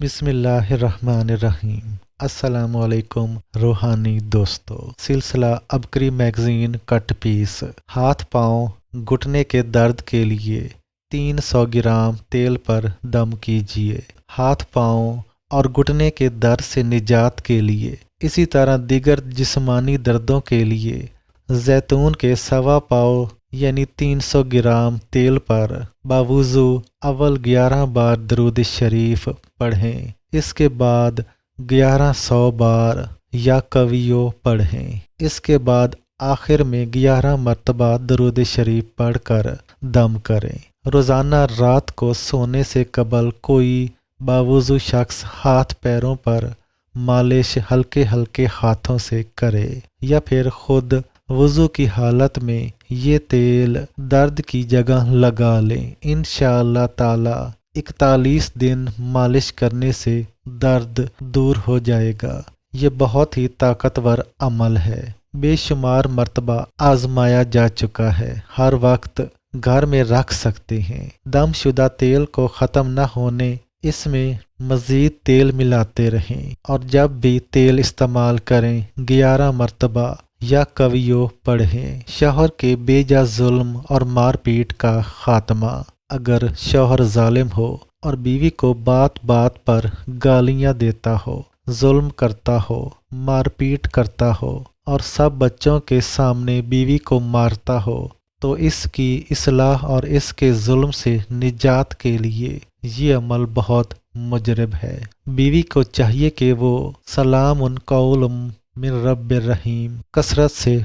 بسم اللہ الرحمن الرحیم۔ السلام علیکم روحانی دوستو۔ سلسلہ ابکری میگزین کٹ پیس۔ ہاتھ پاؤں گھٹنے کے درد کے لیے 300 گرام تیل پر دم کیجیے۔ ہاتھ پاؤں اور گھٹنے کے درد سے نجات کے لیے، اسی طرح دیگر جسمانی دردوں کے لیے زیتون کے 1.25 پاؤ یعنی 300 گرام تیل پر باوضو اول 11 بار درود شریف پڑھیں۔ اس کے بعد 1100 بار یا کویو پڑھیں۔ اس کے بعد آخر میں 11 مرتبہ درود شریف پڑھ کر دم کریں۔ روزانہ رات کو سونے سے قبل کوئی باوضو شخص ہاتھ پیروں پر مالش ہلکے ہلکے ہاتھوں سے کرے، یا پھر خود وضو کی حالت میں یہ تیل درد کی جگہ لگا لیں۔ انشاءاللہ تعالی 41 دن مالش کرنے سے درد دور ہو جائے گا۔ یہ بہت ہی طاقتور عمل ہے، بے شمار مرتبہ آزمایا جا چکا ہے، ہر وقت گھر میں رکھ سکتے ہیں۔ دم شدہ تیل کو ختم نہ ہونے اس میں مزید تیل ملاتے رہیں، اور جب بھی تیل استعمال کریں 11 مرتبہ یا کویو پڑھیں۔ شوہر کے بے جا ظلم اور مار پیٹ کا خاتمہ۔ اگر شوہر ظالم ہو اور بیوی کو بات بات پر گالیاں دیتا ہو، ظلم کرتا ہو، مار پیٹ کرتا ہو اور سب بچوں کے سامنے بیوی کو مارتا ہو، تو اس کی اصلاح اور اس کے ظلم سے نجات کے لیے یہ عمل بہت مجرب ہے۔ بیوی کو چاہیے کہ وہ سلام قول من رب الرحیم کثرت سے